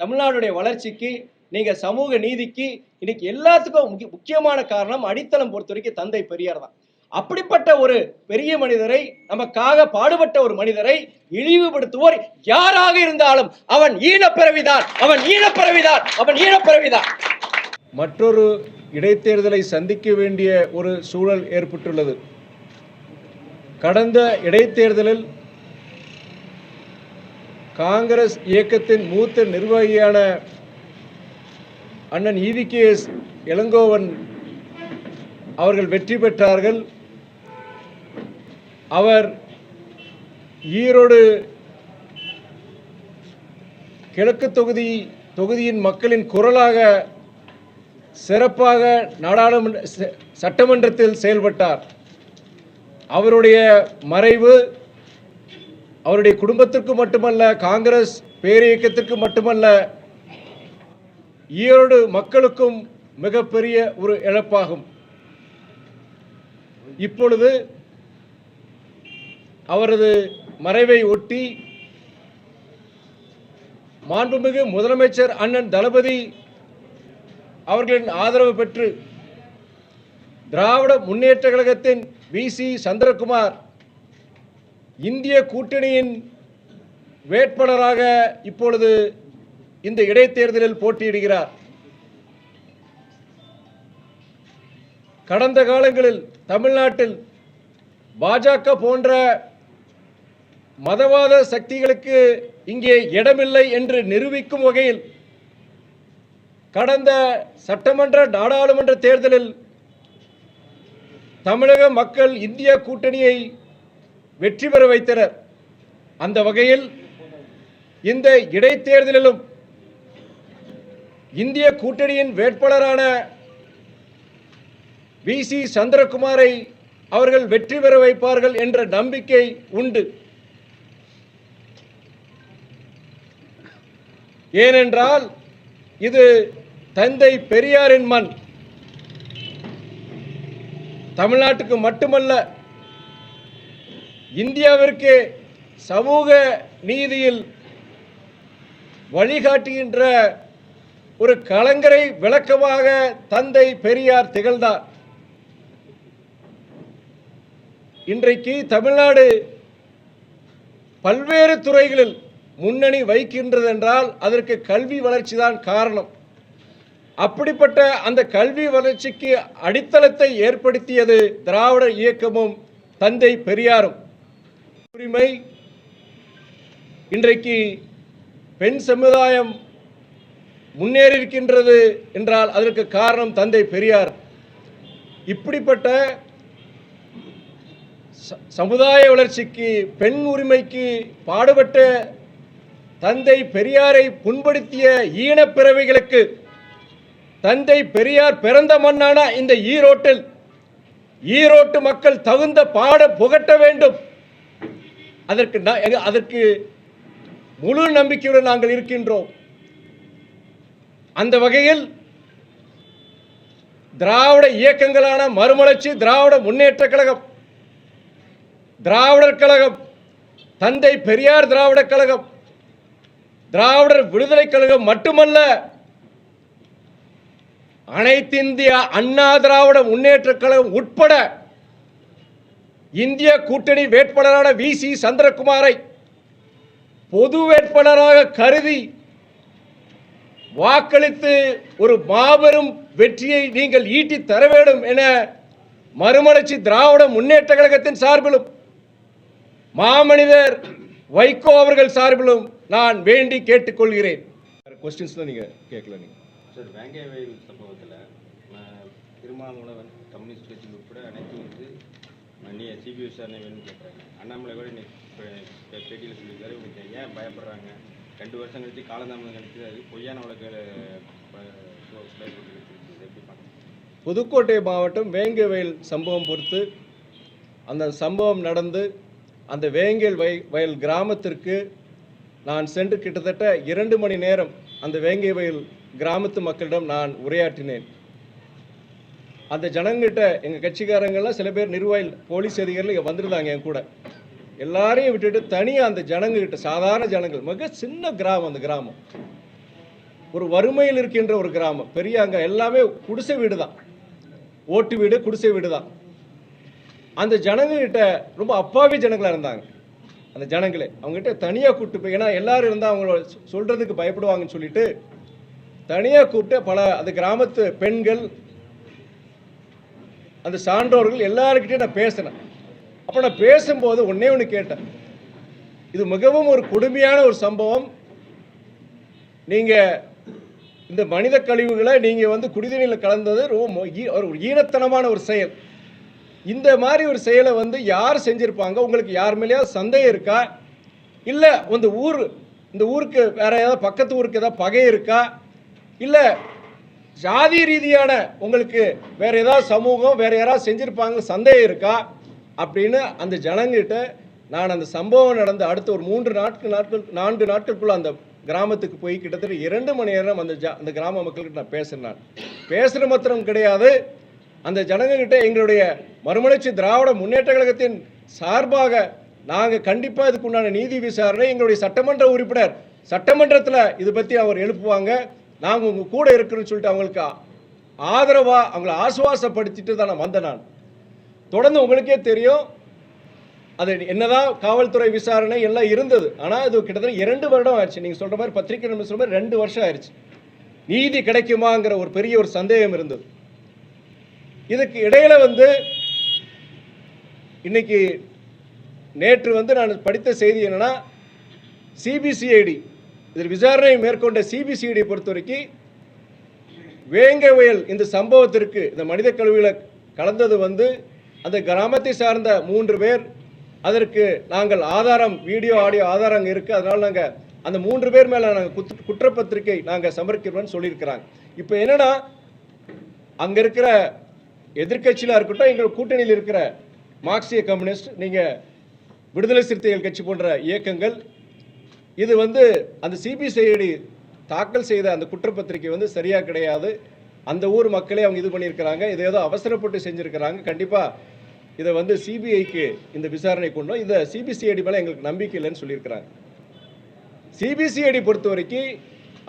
தமிழ்நாடுடைய வளர்ச்சிக்கு, நீங்க சமூக நீதிக்கு இன்னைக்கு எல்லாத்துக்கும் முக்கியமான காரணம் அடித்தளம் பொறுத்த வரைக்கும் தந்தை பெரியார் தான். அப்படிப்பட்ட ஒரு பெரிய மனிதரை, நமக்காக பாடுபட்ட ஒரு மனிதரை இழிவுபடுத்துவோர் யாராக இருந்தாலும் அவன் ஈனப்பிறவிதான், அவன் ஈனப்பிறவிதான், அவன் ஈனப்பிறவிதான். மற்றொரு இடைத்தேர்தலை சந்திக்க வேண்டிய ஒரு சூழல் ஏற்பட்டுள்ளது. கடந்த இடைத்தேர்தலில் காங்கிரஸ் இயக்கத்தின் மூத்த நிர்வாகியான அண்ணன் EVKS இளங்கோவன் அவர்கள் வெற்றி பெற்றார்கள். அவர் ஈரோடு கிழக்கு தொகுதியின் மக்களின் குரலாக சிறப்பாக சட்டமன்றத்தில் செயல்பட்டார். அவருடைய மறைவு அவருடைய குடும்பத்திற்கு மட்டுமல்ல, காங்கிரஸ் பேரியக்கத்திற்கு மட்டுமல்ல, ஈரோடு மக்களுக்கும் மிகப்பெரிய ஒரு இழப்பாகும். இப்பொழுது அவரது மறைவை ஒட்டி மாண்புமிகு முதலமைச்சர் அண்ணன் தளபதி அவர்களின் ஆதரவு பெற்று திராவிட முன்னேற்ற கழகத்தின் VC சந்திரகுமார் இந்திய கூட்டணியின் வேட்பாளராக இப்பொழுது இந்த இடைத்தேர்தலில் போட்டியிடுகிறார். கடந்த காலங்களில் தமிழ்நாட்டில் பாஜக போன்ற மதவாத சக்திகளுக்கு இங்கே இடமில்லை என்று நிரூபிக்கும் வகையில் கடந்த சட்டமன்ற நாடாளுமன்ற தேர்தலில் தமிழக மக்கள் இந்திய கூட்டணியை வெற்றி பெற வைத்தனர். அந்த வகையில் இந்த இடைத்தேர்தலிலும் இந்திய கூட்டணியின் வேட்பாளரான VC சந்திரகுமாரை அவர்கள் வெற்றி பெற வைப்பார்கள் என்ற நம்பிக்கை உண்டு. ஏனென்றால் இது தந்தை பெரியாரின் மண். தமிழ்நாட்டுக்கு மட்டுமல்ல, இந்தியாவிற்கு சமூக நீதியில் வழிகாட்டுகின்ற ஒரு கலங்கரை விளக்கமாக தந்தை பெரியார் திகழ்ந்தார். இன்றைக்கு தமிழ்நாடு பல்வேறு துறைகளில் முன்னணி வகிக்கின்றது என்றால் அதற்கு கல்வி வளர்ச்சிதான் காரணம். அப்படிப்பட்ட அந்த கல்வி வளர்ச்சிக்கு அடித்தளத்தை ஏற்படுத்தியது திராவிட இயக்கமும் தந்தை பெரியாரும். உரிமை இன்றைக்கு பெண் சமுதாயம் முன்னேறியிருக்கின்றது என்றால் அதற்கு காரணம் தந்தை பெரியார். இப்படிப்பட்ட சமுதாய வளர்ச்சிக்கு, பெண் உரிமைக்கு பாடுபட்ட தந்தை பெரியாரை புண்படுத்திய ஈனப்பிறவிகளுக்கு தந்தை பெரியார் பிறந்த மண்ணான இந்த ஈரோட்டு மக்கள் தகுந்த பாட புகட்ட வேண்டும். அதற்கு முழு நம்பிக்கையுடன் நாங்கள் இருக்கின்றோம். அந்த வகையில் திராவிட இயக்கங்களான மறுமலர்ச்சி, திராவிட முன்னேற்ற கழகம், திராவிடர் கழகம், தந்தை பெரியார் திராவிடர் கழகம், திராவிடர் விடுதலை கழகம் மட்டுமல்ல, அனைத்திந்திய அண்ணா திராவிட முன்னேற்ற கழகம் உட்பட இந்திய கூட்டணி வேட்பாளரான VC சந்திரகுமாரை பொது வேட்பாளராக கருதி வாக்களித்து ஒரு மாபெரும் வெற்றியை நீங்கள் ஈட்டி தர வேண்டும் என மறுமலர்ச்சி திராவிட முன்னேற்ற கழகத்தின் சார்பிலும் மாமனிதர் வைகோ அவர்கள் சார்பிலும் நான் வேண்டி கேட்டுக்கொள்கிறேன். நீங்க கேட்கல. சார், வேங்கை வயல் சம்பவத்தில் திருமாவளவன் கம்யூனிஸ்ட் கட்சி உட்பட அனைத்து CBI விசாரணை வேணும்னு கேட்குறாங்க. அண்ணாமலை கூட பேட்டியில் சொல்லியிருக்காரு, இவங்க ஏன் பயப்படுறாங்க, 2 வருஷம் கழிச்சு காலந்தாமதம் கழிச்சு பொய்யான வழக்கில் எப்படி பார்க்கணும்? புதுக்கோட்டை மாவட்டம் வேங்கை வயல் சம்பவம் பொறுத்து அந்த சம்பவம் நடந்து அந்த வேங்கை வயல் கிராமத்திற்கு நான் சென்று கிட்டத்தட்ட 2 மணி நேரம் அந்த வேங்கை வயல் கிராமத்து மக்களிடம் நான் உரையாற்றினேன். அந்த ஜனங்கிட்ட எங்கள் கட்சிக்காரங்கள்லாம் சில பேர் நிர்வாகிகள், போலீஸ் அதிகாரிகள் இங்கே வந்துருந்தாங்க என் கூட. எல்லாரையும் விட்டுட்டு தனியாக அந்த ஜனங்கக்கிட்ட, சாதாரண ஜனங்கள், மிக சின்ன கிராமம், அந்த கிராமம் ஒரு வறுமையில் இருக்கின்ற ஒரு கிராமம். பெரிய அங்கே எல்லாமே குடிசை வீடு தான், ஓட்டு வீடு, குடிசை வீடு தான். அந்த ஜனங்ககிட்ட ரொம்ப அப்பாவி ஜனங்களாக இருந்தாங்க. அந்த ஜனங்களே அவங்ககிட்ட தனியாக கூப்பிட்டு போய், ஏன்னா எல்லாரும் இருந்தால் அவங்கள சொல்கிறதுக்கு பயப்படுவாங்கன்னு சொல்லிட்டு தனியாக கூப்பிட்டு அந்த கிராமத்து பெண்கள், அந்த சான்றோர்கள் எல்லாருக்கிட்டையும் நான் பேசினேன். அப்போ நான் பேசும்போது ஒன்னே ஒன்று கேட்டேன். இது மிகவும் ஒரு கொடுமையான ஒரு சம்பவம். நீங்கள் இந்த மனித கழிவுகளை நீங்கள் குடிநீரில் கலந்தது ரொம்ப ஒரு ஈனத்தனமான ஒரு செயல். இந்த மாதிரி ஒரு செயலை யார் செஞ்சுருப்பாங்க? உங்களுக்கு யார் மேலேயாவது சந்தேகம் இருக்கா? இல்லை இந்த ஊருக்கு வேற ஏதாவது பக்கத்து ஊருக்கு ஏதாவது பகை இருக்கா? இல்லை ஜாதி ரீதியான உங்களுக்கு வேற ஏதாவது சமூகம் வேற யாராவது செஞ்சுருப்பாங்க சந்தேகம் இருக்கா அப்படின்னு அந்த ஜனங்கிட்ட நான் அந்த சம்பவம் நடந்த அடுத்த ஒரு 4 நாட்களுக்குள்ள அந்த கிராமத்துக்கு போய் கிட்டத்தட்ட 2 மணி நேரம் அந்த கிராம மக்கள்கிட்ட நான் பேசுகிறேன். பேசுகிற மாத்திரம் கிடையாது, அந்த ஜனங்ககிட்ட எங்களுடைய மறுமலர்ச்சி திராவிட முன்னேற்ற கழகத்தின் சார்பாக நாங்கள் கண்டிப்பாக இதுக்குண்டான நீதி விசாரணை எங்களுடைய சட்டமன்ற உறுப்பினர் சட்டமன்றத்தில் இது பற்றி அவர் எழுப்புவாங்க, நாங்கள் உங்கள் கூட இருக்கிறோன்னு சொல்லிட்டு அவங்களுக்கு ஆதரவாக அவங்களை ஆசுவாசப்படுத்திட்டு தான் நான் வந்தேன். நான் தொடர்ந்து உங்களுக்கே தெரியும், அது என்னதான் காவல்துறை விசாரணை எல்லாம் இருந்தது. ஆனால் இது கிட்டத்தட்ட 2 வருடம் ஆயிடுச்சு. நீங்கள் சொல்கிற மாதிரி பத்திரிகை சொல்கிற மாதிரி 2 வருஷம் ஆயிடுச்சு. நீதி கிடைக்குமாங்கிற ஒரு பெரிய ஒரு சந்தேகம் இருந்தது. இதுக்கு இடையில இன்னைக்கு நேற்று நான் படித்த செய்தி என்னன்னா, சிபிசிஐடி இதில் விசாரணை மேற்கொண்ட சிபிசிஐடி பொறுத்த வரைக்கும் வேங்கவயல் இந்த சம்பவத்திற்கு இந்த மனித கழிவுகளை கலந்தது அந்த கிராமத்தை சார்ந்த 3 பேர். அதற்கு நாங்கள் ஆதாரம், வீடியோ ஆடியோ ஆதாரம் இருக்கு. அதனால நாங்கள் அந்த 3 பேர் மேல நாங்கள் குற்றப்பத்திரிகை நாங்கள் சமர்ப்பிக்கிறோம்னு சொல்லியிருக்கிறாங்க. இப்போ என்னன்னா, அங்க இருக்கிற எதிர்கட்சியில இருக்கட்டும், எங்கள் கூட்டணியில் இருக்கிற மார்க்சிய கம்யூனிஸ்ட், நீங்க விடுதலை சிறுத்தைகள் கட்சி போன்ற இயக்கங்கள், இது அந்த சிபிசிஐடி தாக்கல் செய்த அந்த குற்றப்பத்திரிகை சரியா கிடையாது. அந்த ஊர் மக்களே அவங்க இது பண்ணியிருக்கிறாங்க, இதை ஏதோ அவசரப்பட்டு செஞ்சிருக்கிறாங்க. கண்டிப்பா இதை சிபிஐக்கு இந்த விசாரணை கொண்டு இந்த சிபிசிஐடி மேல எங்களுக்கு நம்பிக்கை இல்லைன்னு சொல்லியிருக்கிறாங்க. சிபிசிஐடி பொறுத்த வரைக்கும்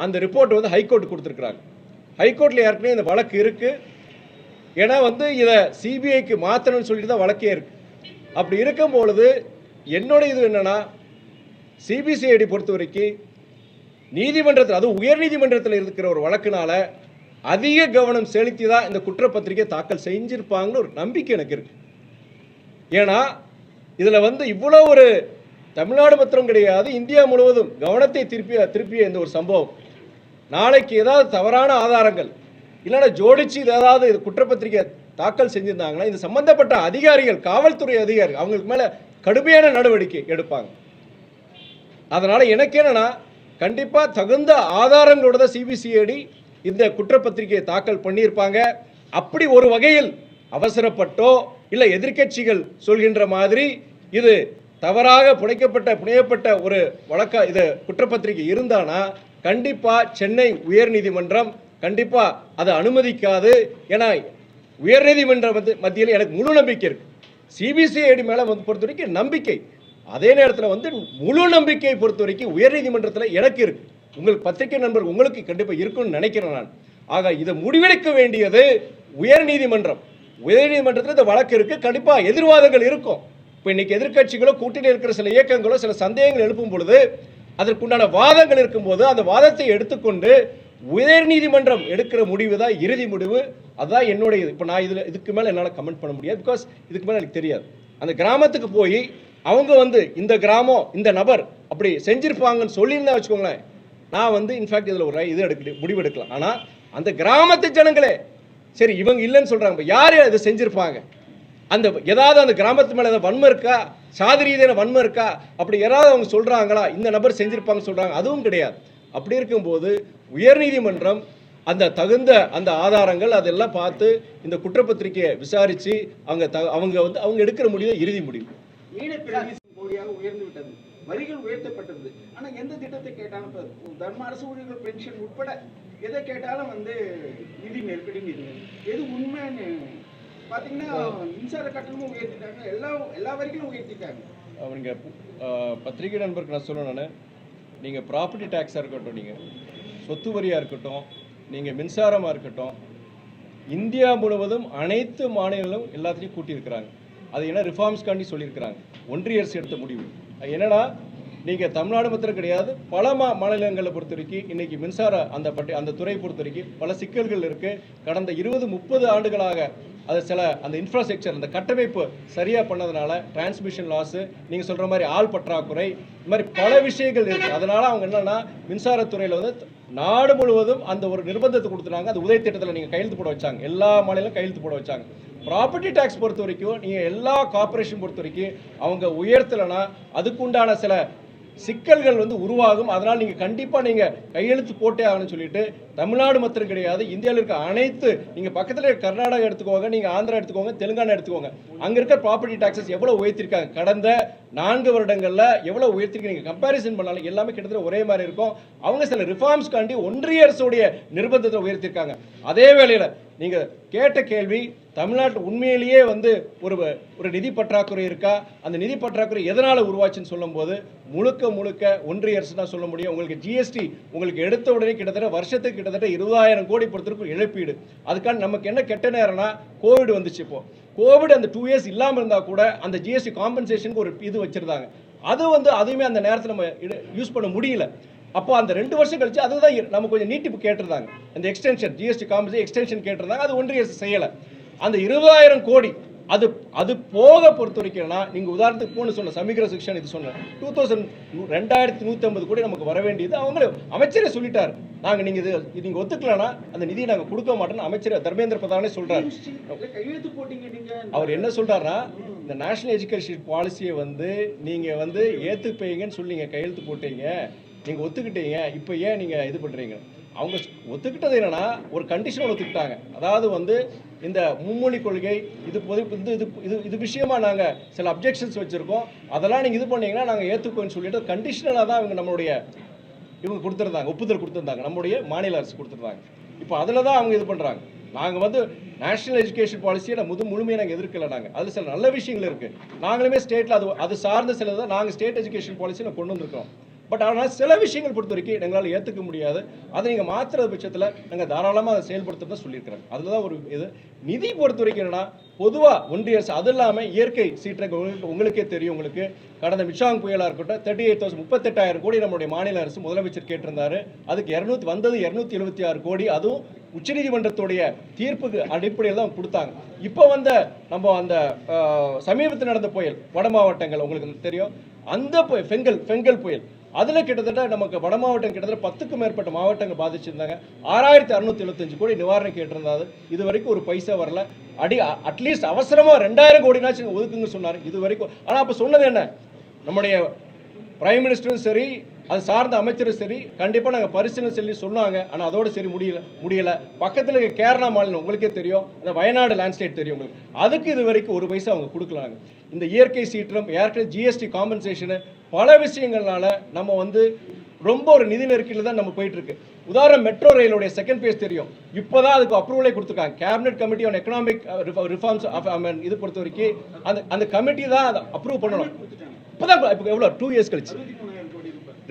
அந்த ரிப்போர்ட் ஹைகோர்ட் கொடுத்துருக்குறாங்க. ஹைகோர்ட்ல ஏற்கனவே இந்த வழக்கு இருக்கு. ஏன்னா இதை சிபிஐக்கு மாற்றணும்னு சொல்லிட்டு தான் வழக்கே இருக்கு. அப்படி இருக்கும் பொழுது என்னோட இது என்னன்னா, சிபிசிஐடி பொறுத்த வரைக்கும் நீதிமன்றத்தில், அது உயர் நீதிமன்றத்தில் இருக்கிற ஒரு வழக்குனால அதிக கவனம் செலுத்தி தான் இந்த குற்றப்பத்திரிகை தாக்கல் செஞ்சிருப்பாங்கன்னு ஒரு நம்பிக்கை எனக்கு இருக்கு. ஏன்னா இதுல இவ்வளோ ஒரு தமிழ்நாடு மாத்திரம் கிடையாது, இந்தியா முழுவதும் கவனத்தை திருப்பிய இந்த ஒரு சம்பவம். நாளைக்கு ஏதாவது தவறான ஆதாரங்கள் இல்லைன்னா ஜோடிச்சு ஏதாவது குற்றப்பத்திரிகை தாக்கல் செஞ்சிருந்தாங்கன்னா இந்த சம்பந்தப்பட்ட அதிகாரிகள், காவல்துறை அதிகாரிகள், அவங்களுக்கு மேல கடுமையான நடவடிக்கை எடுப்பாங்க. அதனால எனக்கு என்னன்னா, கண்டிப்பா தகுந்த ஆதாரங்களோட தான் சிபிசிஐடி இந்த குற்றப்பத்திரிகையை தாக்கல் பண்ணியிருப்பாங்க. அப்படி ஒரு வகையில் அவசரப்பட்டோ இல்லை எதிர்கட்சிகள் சொல்கின்ற மாதிரி இது தவறாக புனையப்பட்ட ஒரு வழக்கா இது குற்றப்பத்திரிகை இருந்தானா கண்டிப்பா சென்னை உயர்நீதிமன்றம் கண்டிப்பா அதை அனுமதிக்காது. ஏன்னா உயர்நீதிமன்ற மத்தியில் எனக்கு முழு நம்பிக்கை இருக்கு. சிபிசிஐடி மேல பொறுத்த வரைக்கும் நம்பிக்கை, அதே நேரத்தில் முழு நம்பிக்கை பொறுத்த வரைக்கும் உயர்நீதிமன்றத்தில் எனக்கு இருக்கு. உங்களுக்கு பத்திரிகை நண்பர் உங்களுக்கு கண்டிப்பா இருக்குன்னு நினைக்கிறேன் நான். ஆக இதை முடிவெடுக்க வேண்டியது உயர்நீதிமன்றம். உயர்நீதிமன்றத்தில் இந்த வழக்கு இருக்கு, கண்டிப்பா எதிர்வாதங்கள் இருக்கும். இப்போ இன்னைக்கு எதிர்கட்சிகளோ கூட்டணி இருக்கிற சில இயக்கங்களோ சில சந்தேகங்கள் எழுப்பும் பொழுது அதற்குண்டான வாதங்கள் இருக்கும்போது அந்த வாதத்தை எடுத்துக்கொண்டு உயர்நீதிமன்றம் எடுக்கிற முடிவு தான் இறுதி முடிவு. அதுதான் என்னுடைய இப்போ நான் இதுக்கு மேலே என்னால் கமெண்ட் பண்ண முடியாது. பிகாஸ் இதுக்கு மேலே எனக்கு தெரியாது. அந்த கிராமத்துக்கு போய் அவங்க இந்த கிராமம் இந்த நபர் அப்படி செஞ்சிருப்பாங்கன்னு சொல்லியிருந்தா வச்சுக்கோங்களேன், நான் இன்ஃபேக்ட் இதில் ஒரு முடிவு எடுக்கலாம். ஆனால் அந்த கிராமத்து ஜனங்களே சரி இவங்க இல்லைன்னு சொல்றாங்க, யார் இதை செஞ்சிருப்பாங்க, அந்த ஏதாவது அந்த கிராமத்து மேலே ஏதாவது வன்மை இருக்கா, சாதி ரீதியான வன்மை இருக்கா, அப்படி யாராவது அவங்க சொல்றாங்களா இந்த நபர் செஞ்சிருப்பாங்க சொல்றாங்க, அதுவும் கிடையாது. அப்படி இருக்கும்போது உயர்நீதிமன்றம் அந்த தகுந்த அந்த ஆதாரங்கள் அதெல்லாம் பார்த்து இந்த குற்றப்பத்திரிகையை விசாரிச்சு அவங்க எடுக்கிற முடிவு இறுதி முடிவு. உயர்ந்து விட்டது, வரிகள் உயர்த்தப்பட்டது. ஆனா எந்த திட்டத்தை கேட்டாலும் தர்ம அரசு ஊழியர்கள் பென்ஷன் உட்பட எதை கேட்டாலும் நிதி நெருக்கடி எது உண்மைன்னு பாத்தீங்கன்னா மின்சார கட்டணமும் உயர்த்திட்டாங்க, எல்லா வரிகளும் உயர்த்திட்டாங்க. அவங்க பத்திரிகை நண்பருக்கு நான் சொல்லணும், நீங்கள் ப்ராப்பர்ட்டி டேக்ஸாக இருக்கட்டும், நீங்கள் சொத்து வரியாக இருக்கட்டும், நீங்கள் மின்சாரமாக இருக்கட்டும், இந்தியா முழுவதும் அனைத்து மாநிலங்களும் எல்லாத்தையும் கூட்டியிருக்கிறாங்க. அது என்ன ரிஃபார்ம்ஸ்காண்டி சொல்லியிருக்கிறாங்க. ஒன்றிய அரசு எடுத்த முடிவு. அது என்னன்னா, நீங்கள் தமிழ்நாடு மாத்திரம் கிடையாது, பல மாநிலங்களை பொறுத்த வரைக்கும் இன்னைக்கு மின்சார அந்த துறையை பொறுத்த வரைக்கும் பல சிக்கல்கள் இருக்குது. கடந்த 20-30 ஆண்டுகளாக அது சில அந்த இன்ஃப்ராஸ்ட்ரக்சர், அந்த கட்டமைப்பு சரியாக பண்ணதுனால டிரான்ஸ்மிஷன் லாஸு, நீங்கள் சொல்கிற மாதிரி ஆள் பற்றாக்குறை, இந்த மாதிரி பல விஷயங்கள் இருக்குது. அதனால் அவங்க என்னென்னா மின்சாரத்துறையில் வந்து நாடு முழுவதும் அந்த ஒரு நிர்பந்தத்தை கொடுத்துட்டாங்க. அந்த உதய திட்டத்தில் நீங்கள் கையெழுத்து போட வச்சாங்க, எல்லா மாநிலம் கையெழுத்து போட வச்சாங்க. ப்ராப்பர்ட்டி டேக்ஸ் பொறுத்த வரைக்கும் நீங்கள் எல்லா கார்பரேஷன் பொறுத்த வரைக்கும் அவங்க உயர்த்தலைன்னா அதுக்குண்டான சில சிக்கல்கள் வந்து உருவாகும். அதனால் நீங்கள் கண்டிப்பாக நீங்கள் கையெழுத்து போட்டே ஆகணும்னு சொல்லிட்டு தமிழ்நாடு மாத்திரம் கிடையாது, இந்தியாவில் இருக்க அனைத்து, நீங்கள் பக்கத்தில் இருக்க கர்நாடகா எடுத்துக்கோங்க, நீங்கள் ஆந்திரா எடுத்துக்கோங்க, தெலுங்கானா எடுத்துக்கோங்க, அங்கே இருக்க ப்ராப்பர்ட்டி டாக்ஸஸ் எவ்வளோ உயர்த்திருக்காங்க கடந்த 4 வருடங்களில் எவ்வளோ உயர்த்திருக்கு. நீங்கள் கம்பேரிசன் பண்ணாலும் எல்லாமே கிட்டத்தட்ட ஒரே மாதிரி இருக்கும். அவங்க சில ரிஃபார்ம்ஸ்காண்டி ஒன்றிய அரசுடைய நிர்பந்தத்தை உயர்த்திருக்காங்க. அதே வேளையில் நீங்கள் கேட்ட கேள்வி, தமிழ்நாட்டில் உண்மையிலேயே வந்து ஒரு நிதி பற்றாக்குறை இருக்கா, அந்த நிதி பற்றாக்குறை எதனால் உருவாச்சுன்னு சொல்லும்போது முழுக்க ஒன்றிய அரசு தான் சொல்ல முடியும். உங்களுக்கு ஜிஎஸ்டி உங்களுக்கு எடுத்த உடனே கிட்டத்தட்ட வருஷத்துக்கு கிட்டத்தட்ட 20,000 கோடி பொறுத்திருக்கும் இழப்பீடு. அதுக்கான நமக்கு என்ன கெட்ட நேரம்னா கோவிட் வந்துச்சு. இப்போ கோவிட் அந்த 2 இயர்ஸ் இல்லாமல் இருந்தால் கூட அந்த ஜிஎஸ்டி காம்பன்சேஷனுக்கு ஒரு இது வச்சிருந்தாங்க. அது வந்து அதுவுமே அந்த நேரத்தில் நம்ம யூஸ் பண்ண முடியல. அப்போ அந்த 2 வருஷம் கழிச்சு அதுதான் நம்ம கொஞ்சம் நீட்டிப்பு கேட்டிருந்தாங்க. அந்த எக்ஸ்டென்ஷன் ஜிஎஸ்டி காம்பன்சேஷன் எக்ஸ்டென்ஷன் கேட்டிருந்தாங்க. அது ஒன்றிய அரசு செய்யலை. அந்த 20,000 கோடி அது போக பொறுத்த வரைக்கும்னா, நீங்கள் உதாரணத்துக்கு போன சொன்ன சமீகர செக்ஷன் இது சொன்னேன் 2150 கோடி நமக்கு வர வேண்டியது. அவங்க அமைச்சரே சொல்லிட்டார், நாங்கள் நீங்கள் ஒத்துக்கலன்னா அந்த நிதியை நாங்கள் கொடுக்க மாட்டோம்னு அமைச்சர் தர்மேந்திர பிரதானே சொல்றாரு. அவர் என்ன சொல்றாருன்னா, இந்த நேஷனல் எஜுகேஷன் பாலிசியை வந்து நீங்கள் வந்து ஏற்றுப்பீங்கன்னு சொல்லி நீங்கள் கையெழுத்து போட்டீங்க, நீங்கள் ஒத்துக்கிட்டீங்க, இப்போ ஏன் நீங்கள் இது பண்ணுறீங்க? அவங்க ஒத்துக்கிட்டது என்னன்னா ஒரு கண்டிஷன் ஒத்துக்கிட்டாங்க. அதாவது வந்து இந்த மும்மொழி கொள்கை இது விஷயமா நாங்கள் சில அப்ஜெக்ஷன்ஸ் வச்சுருக்கோம், அதெல்லாம் நீங்கள் இது பண்ணீங்கன்னா நாங்கள் ஏற்றுக்கோன்னு சொல்லிட்டு கண்டிஷனலாக தான் இவங்க கொடுத்துருந்தாங்க, ஒப்புதல் கொடுத்துருந்தாங்க, நம்முடைய மாநில அரசு கொடுத்துருந்தாங்க. இப்போ அதில் தான் அவங்க இது பண்ணுறாங்க. நாங்கள் வந்து நேஷனல் எஜுகேஷன் பாலிசியை முழுமையாக நாங்கள் எதிர்க்கல. நாங்கள் அதில் சில நல்ல விஷயங்கள் இருக்குது. நாங்களுமே ஸ்டேட்டில் அது சார்ந்த சில தான் நாங்கள் ஸ்டேட் எஜுகேஷன் பாலிசியை கொண்டு வந்திருக்கோம். பட் ஆனால் சில விஷயங்கள் பொறுத்த வரைக்கும் எங்களால் ஏற்றுக்க முடியாது. அதை நீங்கள் மாற்றுற பட்சத்தில் நாங்கள் தாராளமாக அதை செயல்படுத்துறதா சொல்லியிருக்கிறோம். அதில் தான் ஒரு இது. நிதி பொறுத்த வரைக்கும் என்னன்னா, பொதுவாக ஒன்றிய அரசு அது இல்லாமல் இயற்கை சீற்றங்கள் உங்களுக்கே தெரியும். உங்களுக்கு கடந்த மிச்சாங் புயலாக இருக்கட்டும் 38,000 கோடி நம்மளுடைய மாநில அரசு முதலமைச்சர் கேட்டிருந்தாரு. அதுக்கு 276 கோடி, அதுவும் உச்சநீதிமன்றத்துடைய தீர்ப்புக்கு அடிப்படையில் தான் கொடுத்தாங்க. இப்போ நம்ம அந்த சமீபத்தில் நடந்த புயல் வட மாவட்டங்கள் உங்களுக்கு தெரியும், அந்த ஃபெங்கல் புயல் அதில் கிட்டத்தட்ட நமக்கு வட மாவட்டம் கிட்டத்தட்ட 10க்கும் மேற்பட்ட மாவட்டங்கள் பாதிச்சிருந்தாங்க. 6,675 கோடி நிவாரணம் கேட்டிருந்தாது. இது வரைக்கும் ஒரு பைசா வரல. அட்லீஸ்ட் அவசரமாக 2,000 கோடினாச்சும் ஒதுக்குங்க சொன்னார் இது வரைக்கும். ஆனால் அப்போ சொன்னது என்ன, நம்முடைய பிரைம் மினிஸ்டரும் சரி அது சார்ந்த அமைச்சரும் சரி கண்டிப்பாக நாங்கள் பரிசீலனை சொல்லி சொன்னாங்க. ஆனால் அதோடு சரி முடியல. பக்கத்தில் இருக்க கேரளா மாநிலம் உங்களுக்கே தெரியும், அந்த வயநாடு லேண்ட்ஸ்லைட் தெரியும் உங்களுக்கு, அதுக்கு இது வரைக்கும் ஒரு பைசா அவங்க கொடுக்கலாங்க. இந்த இயற்கை சீற்றம், ஜிஎஸ்டி காம்பன்சேஷனு, பல விஷயங்கள்னால நம்ம ரொம்ப ஒரு நிதி நெருக்கடியில் தான் நம்ம போயிட்டு இருக்கு. உதாரணம் மெட்ரோ ரயிலுடைய செகண்ட் பேஸ் தெரியும், இப்போதான் அதுக்கு அப்ரூவலே கொடுத்துருக்காங்க. Cabinet committee on economic reforms இது பொறுத்த வரைக்கும் அந்த கமிட்டி தான் அதை அப்ரூவ் பண்ணணும். இப்போதான் இப்போ எவ்வளோ 2 இயர்ஸ் கழிச்சு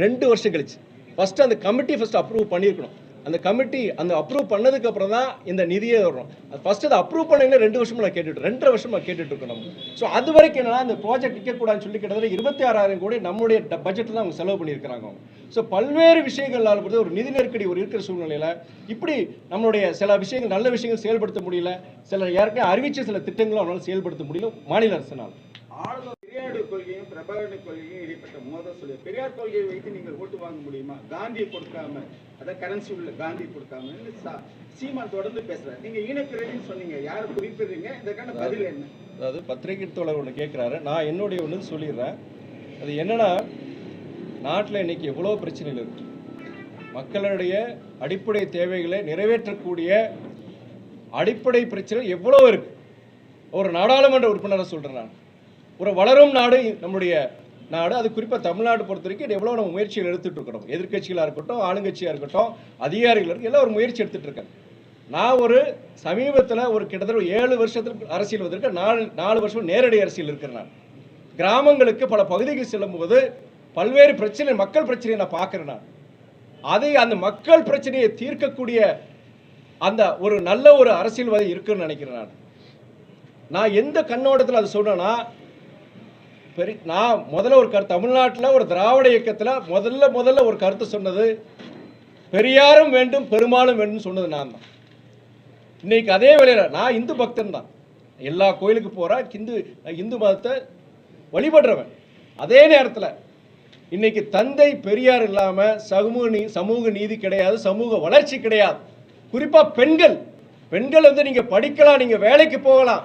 2 வருஷம் கழிச்சு ஃபர்ஸ்ட் அந்த கமிட்டி அப்ரூவ் பண்ணியிருக்கணும். அந்த கமிட்டி அப்ரூவ் பண்ணதுக்கு அப்புறம் தான் இந்த நிதியே வரும். ஃபர்ஸ்ட் அதை அப்ரூவ் பண்ணீங்கன்னா 2 வருஷமா நான் கேட்டுட்டு 2.5 வருஷமா கேட்டுட்டு இருக்கோம் நம்ம. ஸோ அது வரைக்கும் என்னன்னா அந்த ப்ராஜெக்ட் நிற்கக்கூடாதுன்னு சொல்லி கிட்டத்தட்ட 26,000 கோடி நம்மளுடைய பட்ஜெட்டில் தான் அவங்க செலவு பண்ணியிருக்கிறாங்க. ஸோ பல்வேறு விஷயங்களால் பொறுத்து ஒரு நிதி நெருக்கடி இருக்கிற சூழ்நிலையில் இப்படி நம்மளுடைய சில விஷயங்கள் நல்ல விஷயங்கள் செயல்படுத்த முடியல, சில ஏற்கனவே அறிவிச்ச சில திட்டங்களும் அவனால் செயல்படுத்த முடியல மாநில அரசினால். பெரியார் கொள்கையும் பிரபாகரன் கொள்கையும் இடைப்பட்ட மோதல் சொல்லி பெரியார் கொள்கையை வைத்து நீங்கள் ஓட்டு வாங்க முடியுமா? காந்தியை கொடுக்காம, அதான் கரன்சி உள்ள காந்தியை கொடுக்காம சீமான் தொடர்ந்து பேசுறாரு. நீங்க ஈனப்பிறவின்னு சொன்னீங்க, யாரை குறிப்பிடுறீங்க? இதற்கான பதில் என்ன? அதாவது பத்திரிகை தோழர் ஒன்று கேட்குறாரு, நான் என்னுடைய ஒன்று சொல்லிடுறேன். அது என்னன்னா, நாட்டில் இன்னைக்கு எவ்வளோ பிரச்சனைகள் இருக்கு. மக்களுடைய அடிப்படை தேவைகளை நிறைவேற்றக்கூடிய அடிப்படை பிரச்சனை எவ்வளோ இருக்கு. ஒரு நாடாளுமன்ற உறுப்பினரை சொல்றேன் நான், ஒரு வளரும் நாடு நம்முடைய நாடு, அது குறிப்பாக தமிழ்நாடு பொறுத்த வரைக்கும் எவ்வளோ நம்ம முயற்சிகள் எடுத்துகிட்டு இருக்கிறோம். எதிர்கட்சிகளாக இருக்கட்டும், ஆளுங்கட்சியாக இருக்கட்டும், அதிகாரிகள் இருக்கட்டும், எல்லாம் ஒரு முயற்சி எடுத்துகிட்டு இருக்கேன். நான் ஒரு சமீபத்தில் கிட்டத்தட்ட 7 வருஷத்துக்கு அரசியல் வந்திருக்க 4 வருஷம் நேரடி அரசியல் இருக்கிறேன். நான் கிராமங்களுக்கு பல பகுதிகள் செல்லும் போது பல்வேறு பிரச்சனை, மக்கள் பிரச்சனையை நான் பார்க்குறேன். நான் அதை அந்த மக்கள் பிரச்சனையை தீர்க்கக்கூடிய அந்த ஒரு நல்ல ஒரு அரசியல்வாதி இருக்குன்னு நினைக்கிறேன். நான் எந்த கண்ணோட்டத்தில் அதை சொல்றேன்னா, நான் முதல்ல ஒரு கருத்து, தமிழ்நாட்டில் ஒரு திராவிட இயக்கத்தில் முதல்ல ஒரு கருத்து சொன்னது பெரியாரும் வேண்டும் பெருமாளும் வேண்டும் சொன்னது நான் தான். இன்னைக்கு அதே வேளையில் நான் இந்து பக்தன் தான், எல்லா கோயிலுக்கு போகிறேன், இந்து மதத்தை வழிபடுறவன். அதே நேரத்தில் இன்னைக்கு தந்தை பெரியார் இல்லாமல் சமூக நீதி கிடையாது, சமூக வளர்ச்சி கிடையாது. குறிப்பாக பெண்கள் வந்து நீங்கள் படிக்கலாம், நீங்கள் வேலைக்கு போகலாம்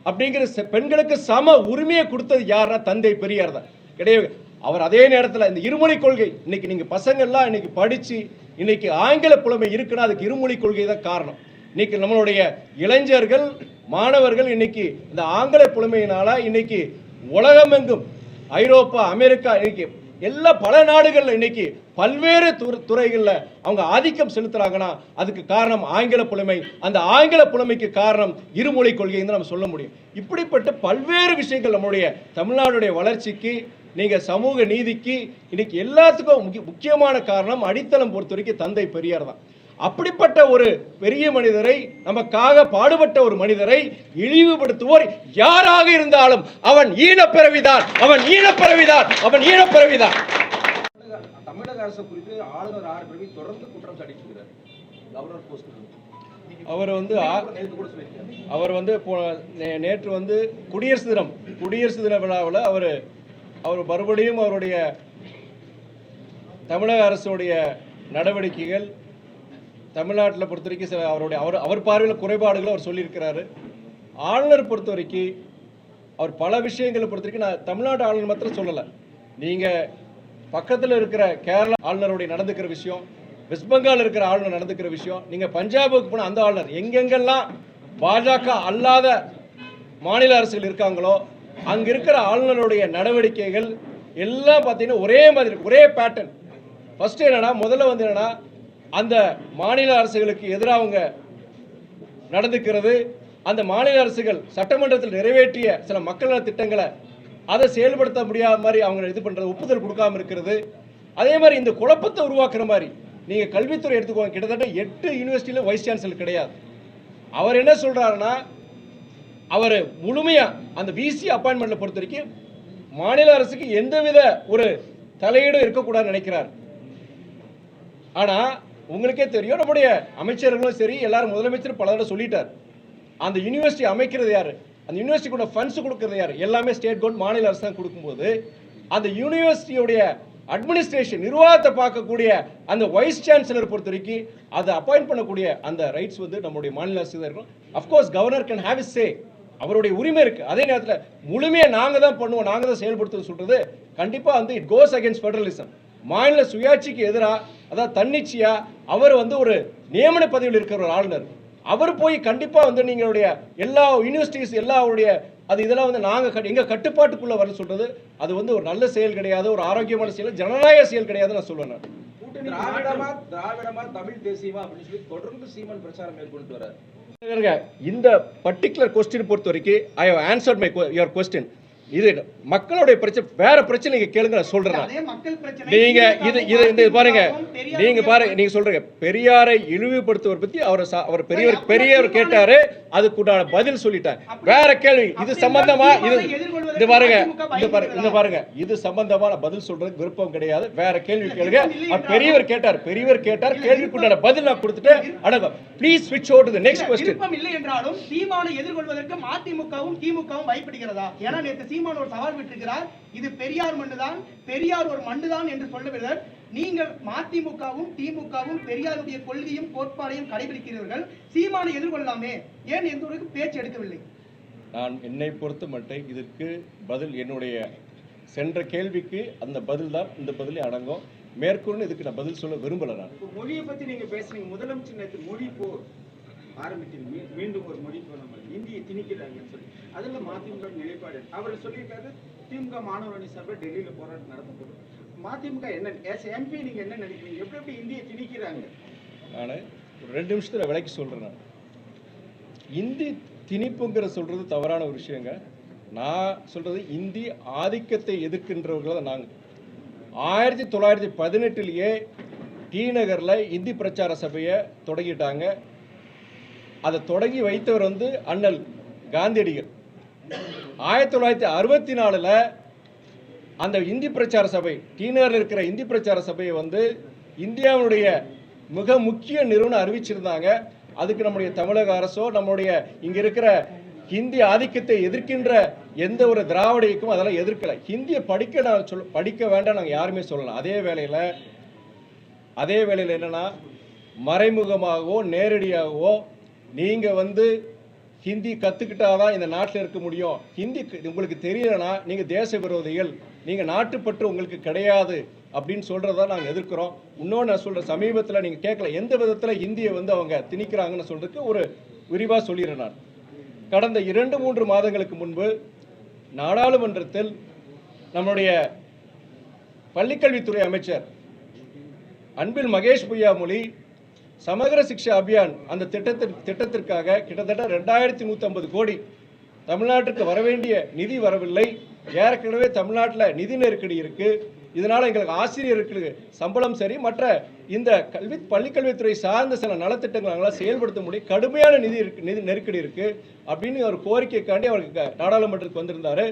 அப்படிங்கிற பெண்களுக்கு சம உரிமையை கொடுத்தது யாருன்னா தந்தை பெரியார் தான். கிடையாது. அவர் அதே நேரத்தில் இந்த இருமொழி கொள்கை, இன்னைக்கு நீங்கள் பசங்கள்லாம் இன்னைக்கு படித்து இன்னைக்கு ஆங்கில புலமை இருக்குன்னா அதுக்கு இருமொழி கொள்கை தான் காரணம். இன்னைக்கு நம்மளுடைய இளைஞர்கள் மாணவர்கள் இன்னைக்கு இந்த ஆங்கில புலமையினால இன்னைக்கு உலகமெங்கும் ஐரோப்பா அமெரிக்கா இன்னைக்கு எல்லா பல நாடுகளில் இன்னைக்கு பல்வேறு துறைகளில் அவங்க ஆதிக்கம் செலுத்துறாங்கன்னா அதுக்கு காரணம் ஆங்கில புலமை. அந்த ஆங்கில புலமைக்கு காரணம் இருமொழி கொள்கைன்னு நம்ம சொல்ல முடியும். இப்படிப்பட்ட பல்வேறு விஷயங்கள் நம்மளுடைய தமிழ்நாடுடைய வளர்ச்சிக்கு, நீங்க சமூக நீதிக்கு இன்னைக்கு எல்லாத்துக்கும் முக்கியமான காரணம் அடித்தளம் பொறுத்த வரைக்கும் தந்தை பெரியார் தான். அப்படிப்பட்ட ஒரு பெரிய மனிதரை, நமக்காக பாடுபட்ட ஒரு மனிதரை இழிவுபடுத்துவோர் யாராக இருந்தாலும் அவன் ஈனப்பிறவிதான், அவன் ஈனப்பிறவிதான், அவன் ஈனப்பிறவிதான். தமிழக அரசு குறித்து ஆளுநர் ஆர் ரவி தொடர்ந்து குற்றம் சாட்டியிருக்கிறார். கவர்னர் போஸ்ட் அவர் வந்து நேற்று வந்து குடியரசு தின விழாவில் அவர் மறுபடியும் அவருடைய தமிழக அரசுடைய நடவடிக்கைகள் தமிழ்நாட்டில் பொறுத்த வரைக்கும் சில அவர் பார்வையில் குறைபாடுகளை அவர் சொல்லியிருக்கிறாரு. ஆளுநர் பொறுத்த வரைக்கும் அவர் பல விஷயங்களை பொறுத்த வரைக்கும், நான் தமிழ்நாடு ஆளுநர் மாத்திரம் சொல்லலை, நீங்கள் பக்கத்தில் இருக்கிற கேரளா ஆளுநருடைய நடந்துக்கிற விஷயம், வெஸ்ட் பெங்கால் இருக்கிற ஆளுநர் நடந்துக்கிற விஷயம், நீங்கள் பஞ்சாபுக்கு போன அந்த ஆளுநர், எங்கெங்கெல்லாம் பாஜக அல்லாத மாநில அரசுகள் இருக்காங்களோ அங்கே இருக்கிற ஆளுநருடைய நடவடிக்கைகள் எல்லாம் பார்த்தீங்கன்னா ஒரே மாதிரி, ஒரே பேட்டர்ன். ஃபர்ஸ்ட் என்னன்னா, முதல்ல வந்து என்னன்னா, அந்த மாநில அரசுகளுக்கு எதிராக அவங்க நடந்துக்கிறது, அந்த மாநில அரசுகள் சட்டமன்றத்தில் நிறைவேற்றிய சில மக்கள் நல திட்டங்களை அதை செயல்படுத்த முடியாத மாதிரி அவங்க இது பண்றது, ஒப்புதல் கொடுக்காம இருக்கிறது. அதே மாதிரி இந்த குழப்பத்தை உருவாக்குற மாதிரி நீங்க கல்வித்துறை எடுத்துக்கோங்க, கிட்டத்தட்ட 8 யூனிவர்சிட்டியில வைஸ் சான்சலர் கிடையாது. அவர் என்ன சொல்றாருன்னா, அவர் முழுமையா அந்த விசி அப்பாயின்மெண்ட்ல பொறுத்த வரைக்கும் மாநில அரசுக்கு எந்தவித ஒரு தலையீடும் இருக்கக்கூடாதுன்னு நினைக்கிறார். ஆனா உங்களுக்கே தெரியும், நம்முடைய அமைச்சர்களும் சரி, எல்லாரும் முதலமைச்சர் பல தடவை சொல்லிட்டார், அந்த யூனிவர்சிட்டி அமைக்கிறது யாரு, அந்த யூனிவர்சிட்டி கூட ஃபண்ட்ஸ் கொடுக்கறது யாரு, எல்லாமே ஸ்டேட் கவர்மெண்ட் மாநில அரசு தான் கொடுக்கும்போது அந்த யூனிவர்சிட்டியுடைய அட்மினிஸ்ட்ரேஷன் நிர்வாகத்தை பார்க்கக்கூடிய அந்த வைஸ் சான்சலர் பொறுத்த வரைக்கும் அதை அப்பாயிண்ட் பண்ணக்கூடிய அந்த ரைட்ஸ் வந்து நம்முடைய மாநில அரசு தான் இருக்கும். Of course governor can have is சே, அவருடைய உரிமை இருக்கு. அதே நேரத்தில் முழுமையை நாங்க தான் பண்ணுவோம், நாங்க தான் செயல்படுத்துவோம் சொல்றது கண்டிப்பா வந்து இட் கோஸ் அகேன்ஸ்ட் ஃபெடரலிசம். மாநில சுயாட்சிக்கு எதிராக, அதாவது தன்னிச்சையா அவர் வந்து ஒரு நியமன பதவியில் இருக்கிற ஒரு ஆளுநர், அவர் போய் கண்டிப்பா வந்து நீங்களுடைய எல்லா யூனிவர்சிட்டிஸ் எல்லாருடைய அது இதெல்லாம் வந்து நாங்க எங்க கட்டுப்பாட்டுக்குள்ள வர சொல்றது அது வந்து ஒரு நல்ல செயல் கிடையாது, ஒரு ஆரோக்கியமான செயல், ஜனநாயக செயல் கிடையாது நான் சொல்லுவேன். திராவிடமா தமிழ் தேசியமா அப்படின்னு சொல்லி தொடர்ந்து சீமான் பிரச்சாரம் மேற்கொண்டு வர்றாரு. இந்த பர்டிகுலர் கொஸ்டின் பொறுத்த வரைக்கும் I have answered my your question. இது மக்களுடைய பிரச்சனை, வேற பிரச்சனை நீங்க கேளுங்க, நான் சொல்றேன். நீங்க இது பாருங்க, நீங்க சொல்றீங்க பெரியாரை இழிவுபடுத்துவதை பத்தி அவர் பெரியவர் கேட்டாரு, அதுக்குண்டான பதில் சொல்லிட்டார். வேற கேள்வி இது சம்பந்தமா இது பாருங்க இது சம்பந்தமா நான் பதில் சொல்றதுக்கு விருப்பம் கிடையாது. வேற கேள்வி கேளுங்க. பெரியவர் கேட்டார், கேள்விக்குண்டான பதில் நான் கொடுத்துட்டு அடங்க. ப்ளீஸ் ஸ்விட்ச் over to the next question. இல்லை என்றாலும் சீமானை எதிர்கொள்வதற்கு மதிமுகவும் திமுகவும் பயப்படுகிறதா? ஏன்னா நேற்று சீமான் ஒரு சவால் விட்டிருக்கிறார், இது பெரியார் மண்ணுதான், பெரியார் ஒரு மண்ணுதான் என்று சொல்லுகிறார். நீங்கள் மதிமுகவும் திமுகவும் பெரியாருடைய கொள்கையும் கோட்பாடையும் கடைபிடிக்கிறீர்கள், சீமானை எதிர்கொள்ளலாமே, ஏன் எந்த ஒரு பேச்சு எடுக்கவில்லை? நான் என்னை பொறுத்த மட்டும் இதற்கு பதில், என்னுடைய சென்ற கேள்விக்கு அந்த பதில் தான் இந்த பதிலே அடங்கும். மேற்கொண்டு இதுக்கு நான் பதில் சொல்ல விரும்பல. நான் மொழியை பத்தி நீங்க பேசுறீங்க, முதலமைச்சர் நேற்று மொழி போர் ஆரம்பிச்சிருங்க, மீண்டும் ஒரு மொழி போர், நம்ம இந்தியை திணிக்கிறாங்கன்னு சொல்லி அதுல மதிமுக நிலைப்பாடு அவர் சொல்லியிருக்காரு. திமுக மாணவர் அணி சார்பில் டெல்லியில போராட்டம் நடத்தப்படும். மதிமுக என்ன எம்பி நீங்க என்ன நினைக்கிறீங்க, எப்படி இந்தியை திணிக்கிறாங்க? நான் ஒரு 2 நிமிஷத்துல விலைக்கு சொல்றேன். நான் இந்தி திணிப்புங்கிற சொல்றது தவறான ஒரு விஷயங்க. நான் சொல்றது இந்தி ஆதிக்கத்தை எதிர்க்கின்றவர்கள் தான் நாங்கள். 1918 டி நகரில் இந்தி பிரச்சார சபையை தொடங்கிட்டாங்க. அதை தொடங்கி வைத்தவர் வந்து அண்ணல் காந்தியடிகள். 1964 அந்த இந்தி பிரச்சார சபை, டி நகரில் இருக்கிற இந்தி பிரச்சார சபையை வந்து இந்தியாவுடைய மிக முக்கிய நிறுவனம் அறிவிச்சிருந்தாங்க. அதுக்கு நம்முடைய தமிழக அரசோ நம்முடைய இங்க இருக்கிற ஹிந்தி ஆதிக்கத்தை எதிர்க்கின்ற எந்த ஒரு திராவிட இயக்கமும் அதெல்லாம் எதிர்க்கல. ஹிந்தியை படிக்க வேண்டாம் நாங்கள் யாருமே சொல்லலாம். அதே வேளையில் என்னன்னா, மறைமுகமாகவோ நேரடியாகவோ நீங்க வந்து ஹிந்தி கத்துக்கிட்டாதான் இந்த நாட்டில் இருக்க முடியும், ஹிந்தி உங்களுக்கு தெரியலனா நீங்க தேச விரோதிகள், நீங்க நாட்டுப்பற்று உங்களுக்கு கிடையாது அப்படின்னு சொல்றதா நாங்கள் எதிர்க்கிறோம். இன்னொன்று நான் சொல்றேன், சமீபத்தில் நீங்க கேட்கல எந்த விதத்தில் ஹிந்தியை வந்து அவங்க திணிக்கிறாங்கன்னு சொல்றதுக்கு ஒரு விரிவாக சொல்லிடுறேன். நான் கடந்த 2-3 மாதங்களுக்கு முன்பு நாடாளுமன்றத்தில் நம்முடைய பள்ளிக்கல்வித்துறை அமைச்சர் அன்பில் மகேஷ் பொய்யாமொழி சமகர சிக்ஷா அபியான் அந்த திட்டத்திற்காக கிட்டத்தட்ட 2150 கோடி தமிழ்நாட்டுக்கு வரவேண்டிய நிதி வரவில்லை. ஏற்கனவே தமிழ்நாட்டில் நிதி நெருக்கடி இருக்கு. இதனால எங்களுக்கு ஆசிரியர்களுக்கு சம்பளம் சரி, மற்ற இந்த பள்ளிக்கல்வித்துறை சார்ந்த சில நலத்திட்டங்களை செயல்படுத்த முடியும், கடுமையான நிதி நெருக்கடி இருக்கு அப்படின்னு ஒரு கோரிக்கைக்காண்டி அவருக்கு நாடாளுமன்றத்துக்கு வந்திருந்தாரு.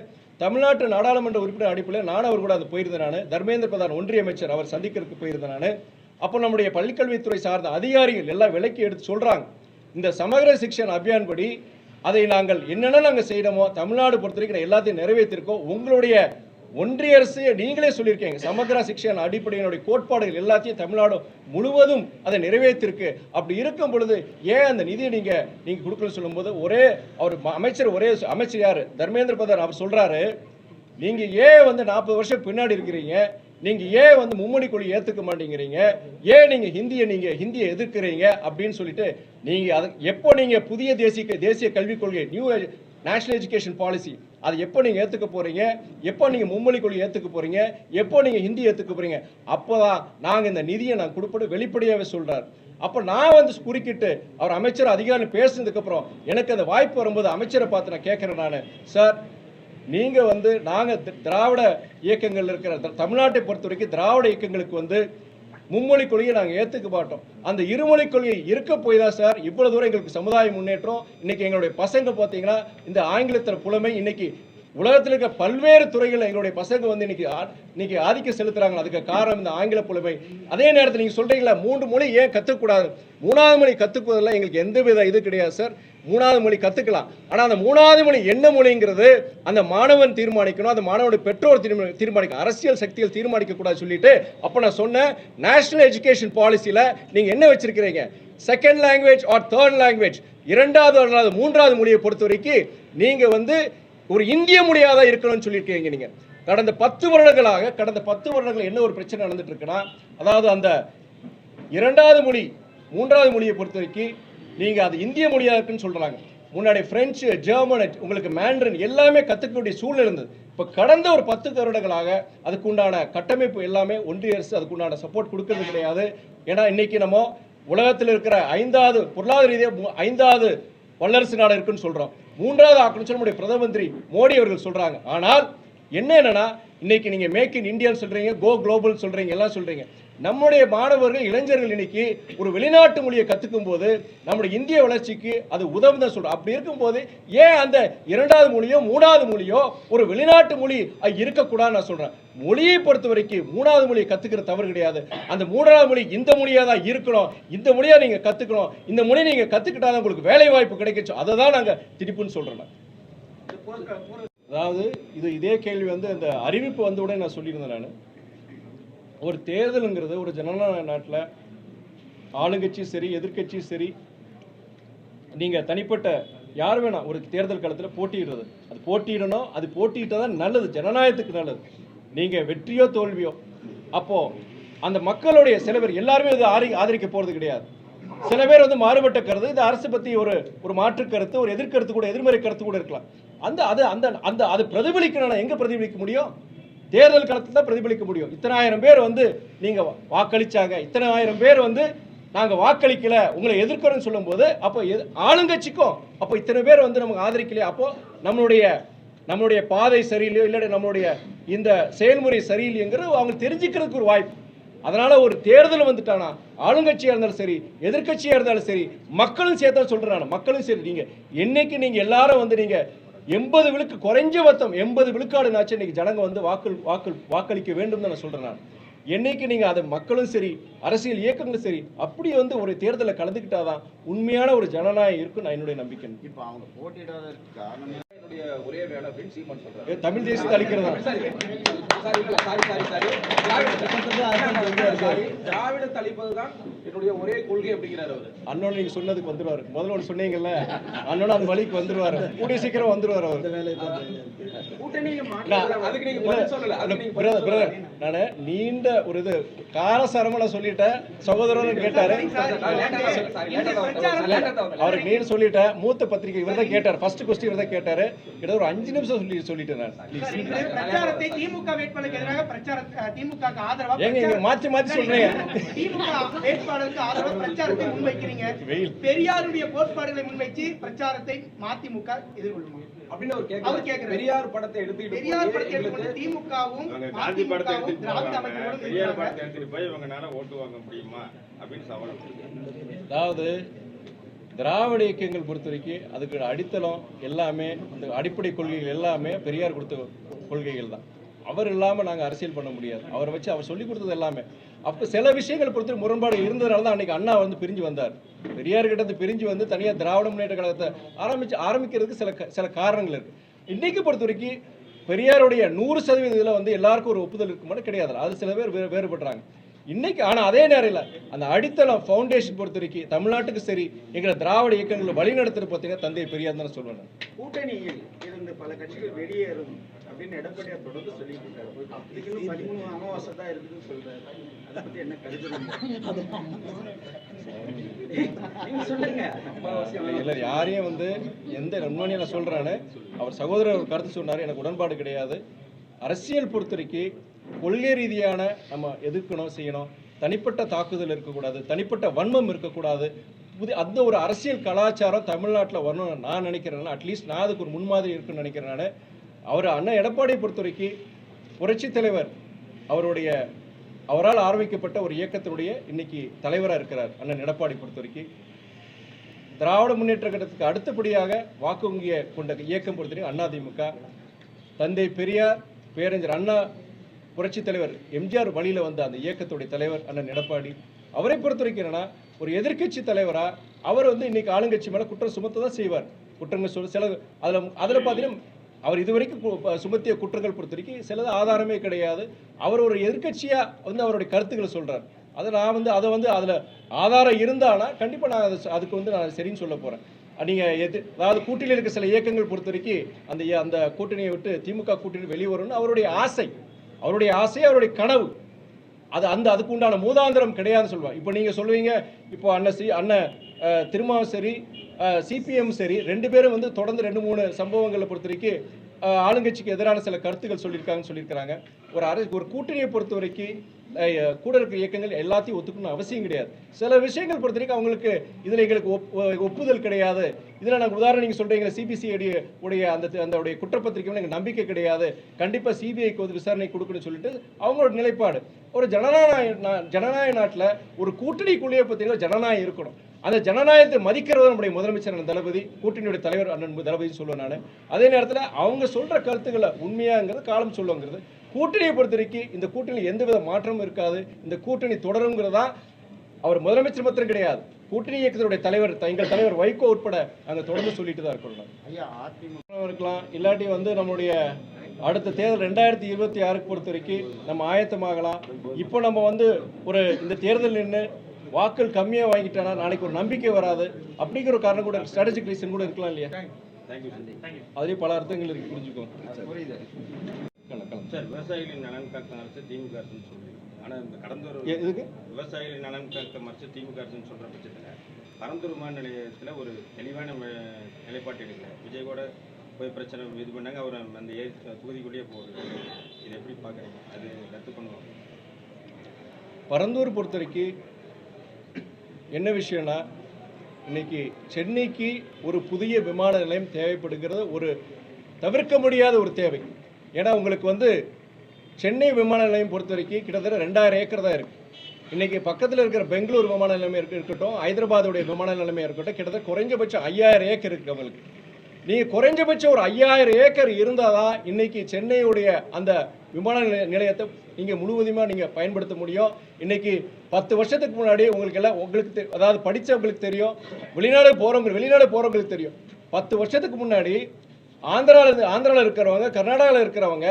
தமிழ்நாட்டு நாடாளுமன்ற உறுப்பினர் அடிப்படையில் நான் அவர் கூட அது போயிருந்தேன். நான் தர்மேந்திர பிரதான் ஒன்றிய அமைச்சர் அவர் சந்திக்கிறதுக்கு போயிருந்தேன். நான் அப்போ நம்முடைய பள்ளிக்கல்வித்துறை சார்ந்த அதிகாரிகள் எல்லாம் விலக்கி எடுத்து சொல்றாங்க, இந்த சமகர சிக்ஷன் அபியான் படி அதை நாங்கள் என்னென்ன நாங்கள் செய்யணுமோ தமிழ்நாடு பொறுத்த வரைக்கும் எல்லாத்தையும் நிறைவேற்றிருக்கோம். உங்களுடைய ஒன்றிய அரசு நீங்களே சொல்லியிருக்கீங்க சமகர சிக்ஷன் அடிப்படையினுடைய கோட்பாடுகள் எல்லாத்தையும் தமிழ்நாடு முழுவதும் அதை நிறைவேற்றிருக்கு. அப்படி இருக்கும் பொழுது ஏன் அந்த நிதியை நீங்க கொடுக்கணும்னு சொல்லும்போது அவர் அமைச்சர் யாரு தர்மேந்திர பிரதான் அவர் சொல்றாரு, நீங்க ஏன் வந்து 40 வருஷம் பின்னாடி இருக்கிறீங்க, நீங்க ஏன் வந்து மும்மொழி கொள்கை ஏத்துக்க மாட்டேங்கிறீங்க, ஏன் நீங்க ஹிந்தியை எதிர்க்கிறீங்க அப்படின்னு சொல்லிட்டு நீங்க எப்போ நீங்க புதிய தேசிய கல்விக் கொள்கை நியூ நேஷனல் எஜுகேஷன் பாலிசி அதை எப்போ நீங்க ஏத்துக்க போறீங்க, எப்போ நீங்க மும்மொழி கொள்கை ஏத்துக்க போறீங்க, எப்போ நீங்க ஹிந்தி ஏத்துக்க போறீங்க, அப்போதான் நாங்க இந்த நிதியை நான் கொடுப்பது வெளிப்படையாவே சொல்றாரு. அப்ப நான் வந்து குறுக்கிட்டு அவர் அமைச்சர் அதிகாரி பேசுனதுக்கு அப்புறம் எனக்கு அந்த வாய்ப்பு வரும்போது அமைச்சரை பார்த்து நான் கேட்கிறேன், நான் சார் நீங்க வந்து நாங்க திராவிட இயக்கங்கள் இருக்கிற தமிழ்நாட்டை பொறுத்த வரைக்கும் திராவிட இயக்கங்களுக்கு வந்து மும்மொழி கொள்கையை நாங்கள் ஏற்றுக்க மாட்டோம், அந்த இருமொழி கொள்கை இருக்க போய் தான் சார் இவ்வளவு தூரம் எங்களுக்கு சமுதாய முன்னேற்றம். இன்னைக்கு எங்களுடைய பசங்க பார்த்தீங்கன்னா இந்த ஆங்கிலத்தில் புலமை இன்னைக்கு உலகத்தில் இருக்க பல்வேறு துறைகளில் எங்களுடைய பசங்க வந்து இன்னைக்கு ஆதிக்கம் செலுத்துறாங்க. அதுக்கு காரணம் இந்த ஆங்கில புலமை. அதே நேரத்தில் நீங்க சொல்றீங்களா 3 மொழி ஏன் கத்துக்கூடாது, 3வது மொழி கத்துக்குவதில் எங்களுக்கு எந்தவித இது கிடையாது சார், 3வது மொழி கத்துக்கலாம். ஆனா அந்த 3வது மொழி என்ன மொழிங்கிறது அந்த மாணவன் தீர்மானிக்கணும், அந்த மாணவனுடைய பெற்றோர் தீர்மானிக்கணும், அரசியல் சக்திகள் தீர்மானிக்க கூடாது சொல்லிட்டு அப்ப நான் சொன்னேன் நேஷனல் எஜுகேஷன் பாலிசியில நீங்க என்ன வச்சிருக்கிறீங்க, second language or third language, 2வது அல்லது 3வது மொழியை பொறுத்த வரைக்கும் நீங்க வந்து ஒரு இந்திய மொழியாக தான் இருக்கணும்னு சொல்லியிருக்கீங்க. நீங்க கடந்த 10 வருடங்கள் என்ன ஒரு பிரச்சனை நடந்துட்டு இருக்குன்னா, அதாவது அந்த 2வது மொழி 3வது மொழியை பொறுத்த வரைக்கும் நீங்க அது இந்திய மொழியா இருக்குன்னு சொல்றாங்க. முன்னாடி பிரெஞ்சு, ஜெர்மன், உங்களுக்கு மேண்ட்ரின் எல்லாமே கத்துக்கக்கூடிய சூழ்நிலை இருந்தது. இப்ப கடந்த ஒரு 10 வருடங்களாக அதுக்கு உண்டான கட்டமைப்பு எல்லாமே ஒன்றிய அரசு அதுக்கு உண்டான சப்போர்ட் கொடுக்கறது கிடையாது. ஏன்னா இன்னைக்கு நம்ம உலகத்தில் இருக்கிற 5வது பொருளாதார ரீதியாக 5வது வல்லரசு நாடு இருக்குன்னு சொல்றோம், 3வது ஆக்கணும்னு சொல்லி நம்முடைய பிரதம மந்திரி மோடி அவர்கள் சொல்றாங்க. ஆனால் என்னன்னா இன்னைக்கு நீங்க மேக் இன் இந்தியா சொல்றீங்க, கோ குளோபல் சொல்றீங்க, எல்லாம் சொல்றீங்க. நம்முடைய மாணவர்கள் இளைஞர்கள் இன்னைக்கு ஒரு வெளிநாட்டு மொழியை கத்துக்கும் போது நம்முடைய இந்திய வளர்ச்சிக்கு அது உதவும் தான் சொல்றோம். அப்படி இருக்கும்போது ஏன் அந்த 2வது மொழியோ 3வது மொழியோ ஒரு வெளிநாட்டு மொழி இருக்கக்கூடாதுன்னு நான் சொல்றேன். மொழியை பொறுத்த வரைக்கும் 3வது மொழியை கத்துக்கிற தவறு கிடையாது. அந்த 3வது மொழி இந்த மொழியா தான் இருக்கணும், இந்த மொழியா நீங்க கத்துக்கணும், இந்த மொழி நீங்க கத்துக்கிட்டாதான் உங்களுக்கு வேலை வாய்ப்பு கிடைக்கும், அதை தான் நாங்க திருப்புன்னு சொல்றோம். அதாவது இதே கேள்வி வந்து அந்த அறிவிப்பு வந்த உடனே நான் சொல்லியிருந்தேன். நான் ஒரு தேர்தலுங்கிறது ஒரு ஜனநாயக நாட்டில் ஆளுங்கட்சியும் சரி எதிர்கட்சியும் சரி நீங்க தனிப்பட்ட யார் வேணா ஒரு தேர்தல் காலத்தில் போட்டியிடுறது, அது போட்டியிடணும், அது போட்டியிட்டதான் நல்லது, ஜனநாயகத்துக்கு நல்லது. நீங்க வெற்றியோ தோல்வியோ அப்போ அந்த மக்களுடைய சில பேர் எல்லாருமே இது ஆதரிக்க போறது கிடையாது. சில பேர் வந்து மாறுபட்ட கருத்து, இந்த அரசு பத்தி ஒரு மாற்று கருத்து, ஒரு எதிர்கருத்து கூட எதிர்மறை கருத்து கூட இருக்கலாம். அது பிரதிபலிக்கணும். எங்க பிரதிபலிக்க முடியும்? தேர்தல் களத்தில் தான் பிரதிபலிக்க முடியும். இத்தனை ஆயிரம் பேர் வந்து நீங்க வாக்களிச்சாங்க, இத்தனை ஆயிரம் பேர் வந்து நாங்க வாக்களிக்கல உங்களை எதிர்க்கிறோம்னு சொல்லும் போது அப்போ ஆளுங்கட்சிக்கும் அப்போ இத்தனை பேர் வந்து நமக்கு ஆதரிக்கலையா, அப்போ நம்மளுடைய பாதை சரியில்லையோ இல்லை நம்மளுடைய இந்த செயல்முறை சரியில்லைங்கிறது அவங்க தெரிஞ்சுக்கிறதுக்கு ஒரு வாய்ப்பு. அதனால ஒரு தேர்தல் வந்துட்டானா ஆளுங்கட்சியா இருந்தாலும் சரி எதிர்க்கட்சியா இருந்தாலும் சரி மக்களும் சேர்த்தா சொல்றேன், மக்களும் சரி நீங்க என்னைக்கு நீங்க எல்லாரும் வந்து நீங்க 80 விழுக்கு குறைஞ்சபட்சம் 80 விழுக்காடுனாச்சும் இன்னைக்கு ஜனங்க வந்து வாக்களிக்க வேண்டும் தான் நான் சொல்றேன். நான் என்னைக்கு நீங்க அதை மக்களும் சரி அரசியல் இயக்கங்களும் சரி அப்படி வந்து ஒரு தேர்தலில் கலந்துக்கிட்டாதான் உண்மையான ஒரு ஜனநாயகம் இருக்கும் நான் என்னுடைய நம்பிக்கை. இப்ப அவங்க போட்டியிடாதற்கு காரணமே என்னுடைய ஒரே வேலை அப்படின்னு சீமான் சொல்றாரு. தமிழ் தேசத்தை அளிக்கிறதா? திராவிட தளிப்பதுதான் என்னுடைய ஒரே கொள்கை அப்படிங்கிறாரு அவரு. அண்ணன் நீங்க சொன்னதுக்கு வந்துருவாரு. முதல்ல ஒன்று சொன்னீங்கல்ல, அண்ணன் அந்த வழிக்கு வந்துருவாரு, கூடிய சீக்கிரம் வந்துருவாரு அவர். கூட்டணியில அதுக்கு நீங்க பதில் சொல்லல. அதுக்கு நீங்க நானு நீண்ட ஒரு இது காரசாரமா நான் சொல்லிட்டேன். சகோதரர் கேட்டாரு, அவருக்கு நீங்க சொல்லிட்டேன். மூத்த பத்திரிகை இவர் தான் கேட்டார், ஃபர்ஸ்ட் கொஸ்டின் இவர் தான் கேட்டாரு. கிட்ட ஒரு 5 நிமிஷம் சொல்லிட்டேன் நான். பிரச்சாரத்தை திமுக வேட்பாளருக்கு எதிராக திமுக ஆதரவா ஏங்க மாத்தி சொல்றீங்க? திமுக வேட்பாளருக்கு ஆதரவா பிரச்சாரத்தை முன்வைக்கிறீங்க. பெரியாருடைய கோட்பாடுகளை முன்வைச்சு பிரச்சாரத்தை மதிமுக எதிர்கொள்ளுமா அப்படின்னு அவர் கேக்குறாரு. பெரியார் படத்தை எடுத்துக்கிட்டு திமுகவும் காந்தி படத்தை எடுத்துட்டு திராவிட அமைப்புகளும் பெரியார் படத்தை எடுத்துட்டு போய் இவங்கனால ஓட்டு வாங்க முடியுமா அப்படின்னு சவால். அதாவது திராவிட இயக்கங்கள் பொறுத்த வரைக்கும் அதுக்கு அடித்தளம் எல்லாமே இந்த அடிப்படை கொள்கைகள் எல்லாமே பெரியார் கொடுத்த கொள்கைகள் தான். அவர் இல்லாமல் நாங்கள் அரசியல் பண்ண முடியாது. அவரை வச்சு அவர் சொல்லிக் கொடுத்தது எல்லாமே. அப்போ சில விஷயங்கள் பொறுத்து முரண்பாடு இருந்ததுனால தான் அன்னைக்கு அண்ணா வந்து பிரிஞ்சு வந்தார். பெரியார் கிட்ட பிரிஞ்சு வந்து தனியாக திராவிட முன்னேற்ற கழகத்தை ஆரம்பிக்கிறதுக்கு சில காரணங்கள் இருக்கு. இன்னைக்கு பொறுத்த வரைக்கும் பெரியாருடைய 100% வந்து எல்லாருக்கும் ஒரு ஒப்புதல் இருக்கு மட்டும் கிடையாது. அது சில பேர் வேறுபடுறாங்க இன்னைக்கு. ஆனால் அதே நேரம் அந்த அடித்தளம் ஃபவுண்டேஷன் பொறுத்த வரைக்கும் தமிழ்நாட்டுக்கு சரி எங்களை திராவிட இயக்கங்களை வழிநடத்துறது பார்த்தீங்கன்னா தந்தை பெரியார் தான் சொல்லுவேன். கூட்டணியில் இருந்து பல கட்சிகள் வெளியேறும் அப்படின்னு எடப்பாடியார் தொடர்ந்து சொல்லிட்டு இருக்காரு. இதுக்கு 13 அமாவாசை தான் இருக்குன்னு சொல்றாரு. அதை பத்தி என்ன கருத்து நீங்க சொல்லுங்க. இல்லை யாரையும் வந்து எந்த உண்மையை நான் சொல்றேன்னு அவர் சகோதரர் ஒரு கருத்து சொன்னார், எனக்கு உடன்பாடு கிடையாது. அரசியல் பொறுத்த வரைக்கும் கொள்கை ரீதியான நம்ம எதிர்க்கணும் செய்யணும். தனிப்பட்ட தாக்குதல் இருக்கக்கூடாது, தனிப்பட்ட வன்மம் இருக்கக்கூடாது. அந்த ஒரு அரசியல் கலாச்சாரம் தமிழ்நாட்டில் வரணும்னு நான் நினைக்கிறேன். அட்லீஸ்ட் நான் அதுக்கு ஒரு முன்மாதிரி இருக்குன்னு நினைக்கிறேன். நான் அவர் அண்ணன் எடப்பாடியை பொறுத்த வரைக்கும் புரட்சி தலைவர் அவரால் ஆரம்பிக்கப்பட்ட ஒரு இயக்கத்தினுடைய இன்னைக்கு தலைவராக இருக்கிறார். அண்ணன் எடப்பாடி பொறுத்த வரைக்கும் திராவிட முன்னேற்ற கழகத்துக்கு அடுத்தபடியாக வாக்கு வங்கியை கொண்ட இயக்கம் பொறுத்த வரைக்கும் அதிமுக. தந்தை பெரியார் பேரறிஞர் அண்ணா புரட்சி தலைவர் எம்ஜிஆர் வழியில் வந்த அந்த இயக்கத்துடைய தலைவர் அண்ணன் எடப்பாடி. அவரை பொறுத்த வரைக்கும் என்னன்னா ஒரு எதிர்கட்சி தலைவரா அவர் வந்து இன்னைக்கு ஆளுங்கட்சி மேல குற்றம் சுமத்த தான் செய்வார். குற்றங்கள் சொல்ல சில அதில் பார்த்தீங்கன்னா அவர் இதுவரைக்கும் சுமத்திய குற்றங்கள் பொறுத்த வரைக்கும் சிலது ஆதாரமே கிடையாது. அவர் ஒரு எதிர்கட்சியா வந்து அவருடைய கருத்துக்களை சொல்றார். அதை நான் வந்து அதில் ஆதாரம் இருந்தானா கண்டிப்பாக நான் அதுக்கு வந்து நான் சரின்னு சொல்ல போறேன். நீங்கள் அதாவது கூட்டணியில் இருக்க சில இயக்கங்கள் பொறுத்த வரைக்கும் அந்த கூட்டணியை விட்டு திமுக கூட்டணி வெளியே வரும்னு அவருடைய ஆசை அவருடைய கனவு. அதுக்கு உண்டான மூதாந்திரம் கிடையாதுன்னு சொல்லுவாங்க. இப்போ நீங்கள் சொல்லுவீங்க, இப்போ அண்ணன் திருமாவும் சரி சிபிஎம் சரி 2 பேரும் வந்து தொடர்ந்து 2-3 சம்பவங்களை பொறுத்த வரைக்கும் ஆளுங்கட்சிக்கு எதிரான சில கருத்துக்கள் சொல்லியிருக்காங்க. ஒரு கூட்டணியை பொறுத்த வரைக்கும் கூட இருக்கிற இயக்கங்கள் எல்லாத்தையும் ஒத்துக்கணும்னு அவசியம் கிடையாது. சில விஷயங்கள் பொறுத்த வரைக்கும் அவங்களுக்கு இதில் எங்களுக்கு ஒப்புதல் கிடையாது. இதில் நாங்கள் உதாரணம் நீங்கள் சொல்கிறீங்க சிபிசிஐடி உடைய அந்த குற்றப்பத்திரிக்கை எங்களுக்கு நம்பிக்கை கிடையாது, கண்டிப்பாக சிபிஐக்கு வந்து விசாரணை கொடுக்கணும்னு சொல்லிட்டு அவங்களோட நிலைப்பாடு. ஒரு ஜனநாயக நாட்டில் ஒரு கூட்டணிக்குள்ளேயே பார்த்தீங்கன்னா ஜனநாயகம் இருக்கணும். அந்த ஜனநாயகத்தை மதிக்கிறது நம்முடைய முதலமைச்சர் தளபதி, கூட்டணியுடைய தலைவர் அண்ணன் தளபதி சொல்லுவேன் நான். அதே நேரத்தில் அவங்க சொல்ற கருத்துக்களை உண்மையாங்கிறது காலம் சொல்லுங்கிறது. கூட்டணியை பொறுத்த வரைக்கும் இந்த கூட்டணியில் எந்தவித மாற்றமும் இருக்காது. இந்த கூட்டணி தொடருங்கிறதா அவர் முதலமைச்சர் மாத்திரம் கிடையாது, கூட்டணி இயக்கத்தினுடைய தலைவர் எங்கள் தலைவர் வைகோ உட்பட நாங்கள் தொடர்ந்து சொல்லிட்டு தான் இருக்கணும். இருக்கலாம் இல்லாட்டி வந்து நம்மளுடைய அடுத்த தேர்தல் 2026 பொறுத்த வரைக்கும் நம்ம ஆயத்தமாகலாம். இப்போ நம்ம வந்து இந்த தேர்தல் நின்று வாக்கள் கம்மியாக வாங்கிட்டானா நாளைக்கு ஒரு நம்பிக்கை வராது. அப்படிங்கிற ஒரு காரணம் கூட ஸ்ட்ராட்டஜிக் ரீசன் கூட இருக்கலாம் இல்லையா? அதுலேயும் பல அர்த்தங்கள் இருக்கு, புரிஞ்சுக்கோங்க. சார், விவசாயிகளின் நலன் காக்க அரசு திமுக அரசுன்னு சொல்லுவீங்க. ஆனால் இந்த கடந்தூர் விவசாயிகளின் நலன் காக்க அரசு திமுக அரசுன்னு சொல்கிற பட்சத்தில் பரந்தூர் விமான நிலையத்தில் ஒரு தெளிவான நிலைப்பாட்டு எடுக்கல. விஜய் கூட போய் பிரச்சனை இது பண்ணாங்க, அவர் அந்த தொகுதிக்குள்ளேயே போகுது. இதை எப்படி பார்க்குறீங்க? அது ரத்து பண்ணுவாங்க. பரந்தூர் பொறுத்த வரைக்கும் என்ன விஷயம்னா இன்னைக்கு சென்னைக்கு ஒரு புதிய விமான நிலையம் தேவைப்படுகிறது, ஒரு தவிர்க்க முடியாத ஒரு தேவை. ஏன்னா உங்களுக்கு வந்து சென்னை விமான நிலையம் பொறுத்த வரைக்கும் கிட்டத்தட்ட 2000 ஏக்கர் தான் இருக்கு. இன்னைக்கு பக்கத்தில் இருக்கிற பெங்களூர் விமான நிலையம் இருக்கட்டும், ஹைதராபாத்துடைய விமான நிலையம் இருக்கட்டும், கிட்டத்தட்ட குறைஞ்சபட்சம் 5000 ஏக்கர் இருக்கு அவங்களுக்கு. நீங்க குறைஞ்சபட்சம் ஒரு 5000 ஏக்கர் இருந்தாதான் இன்னைக்கு சென்னையுடைய அந்த விமான நிலையத்தை நீங்க முழுவதுமா நீங்க பயன்படுத்த முடியும். இன்னைக்கு 10 வருஷத்துக்கு முன்னாடி உங்களுக்கு அதாவது படிச்சவங்களுக்கு தெரியும், வெளிநாடு போறவங்களுக்கு தெரியும். 10 வருஷத்துக்கு முன்னாடி ஆந்திராவில் இருக்கிறவங்க, கர்நாடகாவில் இருக்கிறவங்க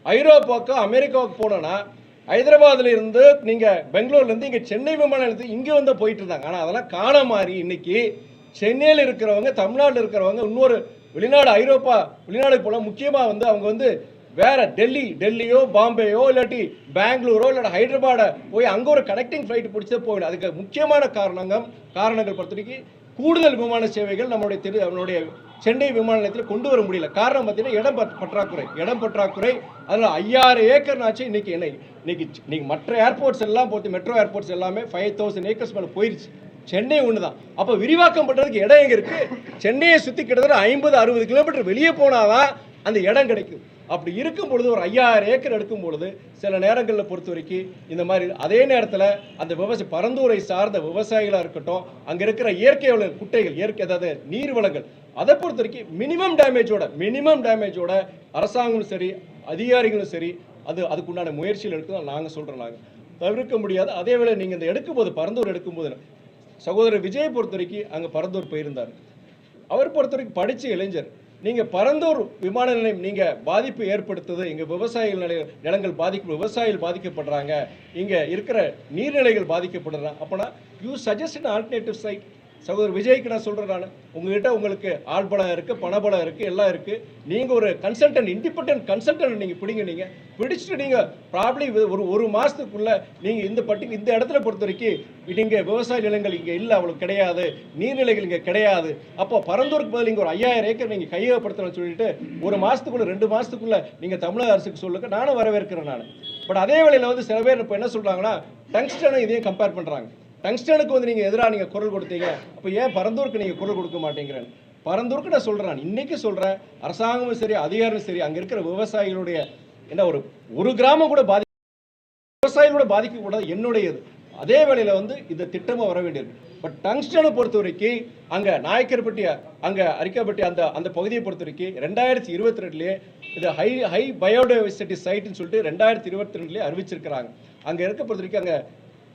ஐரோப்பாவுக்கு அமெரிக்காவுக்கு போனோன்னா ஹைதராபாத்ல இருந்து நீங்க பெங்களூர்ல இருந்து இங்க சென்னை விமான நிலையத்துக்கு இங்க வந்து போயிட்டு இருந்தாங்க. ஆனா அதெல்லாம் காண மாறி இன்னைக்கு சென்னையில் இருக்கிறவங்க, தமிழ்நாட்டில் இருக்கிறவங்க, இன்னொரு வெளிநாடு போல முக்கியமா வந்து அவங்க வந்து வேற டெல்லியோ பாம்பேயோ இல்லாட்டி பெங்களூரோ இல்லாட்டி ஹைதராபாட போய் அங்க ஒரு கனெக்டிங் ஃபிளைட் பிடிச்சே போயிடும். அதுக்கு முக்கியமான காரணங்கள் பொறுத்த வரைக்கும் கூடுதல் விமான சேவைகள் நம்மளுடைய சென்னை விமான நிலையத்தில் கொண்டு வர முடியல. காரணம் பார்த்தீங்கன்னா இடம் பற்றாக்குறை. அதில் 5000 ஏக்கர்னாச்சு இன்னைக்கு மற்ற ஏர்போர்ட்ஸ் எல்லாம் போட்டு மெட்ரோ ஏர்போர்ட்ஸ் எல்லாமே 5000 ஏக்கர்ஸ் மேலே போயிருச்சு. சென்னை ஒன்று தான். அப்போ விரிவாக்கம் பண்ணுறதுக்கு இடம் எங்கே இருக்கு? சென்னையை சுற்றி கிட்டத்தட்ட 50-60 கிலோமீட்டர் வெளியே போனாதான் அந்த இடம் கிடைக்கும். அப்படி இருக்கும் பொழுது ஒரு 5000 ஏக்கர் எடுக்கும் பொழுது சில நேரங்களில் பொறுத்த வரைக்கும் இந்த மாதிரி அதே நேரத்தில் அந்த பரந்தூரை சார்ந்த விவசாயிகளாக இருக்கட்டும், அங்கே இருக்கிற இயற்கை வள குட்டைகள், அதாவது நீர் வளங்கள், அதை பொறுத்த வரைக்கும் மினிமம் டேமேஜோட அரசாங்கமும் சரி அதிகாரிகளும் சரி அதுக்குண்டான முயற்சிகள் எடுத்து நாங்கள் சொல்கிறோம். நாங்கள் தவிர்க்க முடியாது. அதே வேளை நீங்கள் இந்த பரந்தூர் எடுக்கும்போது சகோதரர் விஜய் பொறுத்த வரைக்கும் அங்கே பரந்தூர் போயிருந்தார். அவர் பொறுத்த வரைக்கும் படித்த இளைஞர். நீங்கள் பரந்தூர் விமான நிலையம் நீங்கள் பாதிப்பு ஏற்படுத்துது, இங்கே நிலங்கள் விவசாயிகள் பாதிக்கப்படுறாங்க, இங்கே இருக்கிற நீர்நிலைகள் பாதிக்கப்படுறாங்க. அப்போனா you suggest an alternative site. சகோதரர் விஜய்க்கு நான் சொல்கிறேன், நான் உங்களுக்கு ஆள்பலம் இருக்குது, பணபலம் இருக்குது, எல்லாம் இருக்குது. நீங்கள் ஒரு இண்டிபெண்டன்ட் கன்சல்டன்ட் நீங்கள் பிடிச்சிட்டு நீங்கள் ப்ராப்ளி ஒரு மாதத்துக்குள்ளே நீங்கள் இந்த இடத்துல பொறுத்த வரைக்கும் நீங்கள் விவசாய நிலங்கள் இங்கே இல்லை, அவ்வளோ கிடையாது, நீர்நிலைகள் இங்கே கிடையாது. அப்போ பரந்தூருக்கு பதில் இங்கே ஒரு 5000 ஏக்கர் நீங்கள் கையகப்படுத்தணும்னு சொல்லிட்டு 1 மாதத்துக்குள்ளே 2 மாதத்துக்குள்ளே நீங்கள் தமிழக அரசுக்கு சொல்லுங்க, நானும் வரவேற்கிறேன். பட் அதே வேளையில் வந்து சில பேர் இப்போ என்ன சொல்கிறாங்கன்னா டங்ஸ்டனை இதையும் கம்பேர் பண்ணுறாங்க. டங்ஸ்டனுக்கு வந்து நீங்கள் எதிராக நீங்கள் குரல் கொடுத்தீங்க, அப்போ ஏன் பரந்தூருக்கு நீங்கள் குரல் கொடுக்க மாட்டேங்கிறேன்? பரந்தூருக்கு நான் சொல்கிறேன், இன்னைக்கு சொல்கிறேன், அரசாங்கமும் சரி அதிகாரமும் சரி அங்கே இருக்கிற விவசாயிகளுடைய ஒரு கிராமம் கூட விவசாயிகளோட பாதிக்கக்கூடாது என்னுடையது. அதே வேளையில் வந்து இந்த திட்டமாக வர வேண்டியது. பட் டங்ஸ்டனை பொறுத்த வரைக்கும் அங்கே நாயக்கர்பட்டி அங்கே அரிக்கப்பட்டி அந்த பகுதியை பொறுத்த வரைக்கும் 2022 இது ஹை பயோடைவர்சிட்டி சைட்டுன்னு சொல்லிட்டு 2022 அறிவிச்சிருக்கிறாங்க. அங்கே இருக்க பொறுத்த வரைக்கும் அங்கே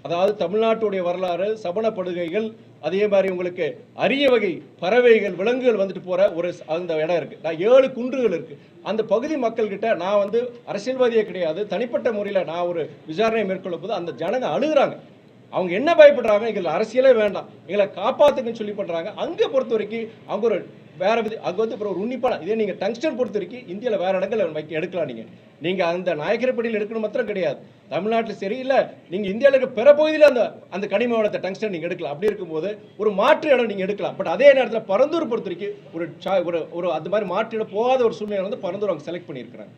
அதாவது தமிழ்நாட்டுடைய வரலாறு, சபனப்படுகைகள், அதே மாதிரி உங்களுக்கு அரிய வகை பறவைகள், விலங்குகள் வந்துட்டு போற அந்த இடம் இருக்கு. 7 குன்றுகள் இருக்கு. அந்த பகுதி மக்கள்கிட்ட நான் வந்து அரசியல்வாதியே கிடையாது, தனிப்பட்ட முறையில் நான் ஒரு விசாரணை மேற்கொள்ளும் போது அந்த ஜனங்க அழுகுறாங்க. அவங்க என்ன பயப்படுறாங்க, எங்களுக்கு அரசியலே வேண்டாம், எங்களை காப்பாத்துக்குன்னு சொல்லி பண்றாங்க. அங்கே பொறுத்த வரைக்கும் அவங்க ஒரு வேற அங்கே வந்து ஒரு உன்னிப்பான இதே நீங்கள் டங்ஸ்டன் பொறுத்த வரைக்கும் இந்தியாவில் வேற இடங்கள் எடுக்கலாம். நீங்கள் அந்த நாயக்கரப்பட்டியில் எடுக்கணும் மாத்திரம் கிடையாது, தமிழ்நாட்டில் சரியில்லை, நீங்கள் இந்தியாவில் இருக்க பிற பகுதியில் அந்த கனிம வளத்தை டங்ஸ்டன் நீங்கள் எடுக்கலாம். அப்படி இருக்கும்போது ஒரு மாற்று இடம் நீங்கள் எடுக்கலாம். பட் அதே நேரத்தில் பரந்தூர் பொறுத்த வரைக்கும் ஒரு அந்த மாதிரி மாற்று இடம் போகாத ஒரு சூழ்நிலை வந்து பரந்தூர் அவங்க செலக்ட் பண்ணியிருக்கிறாங்க.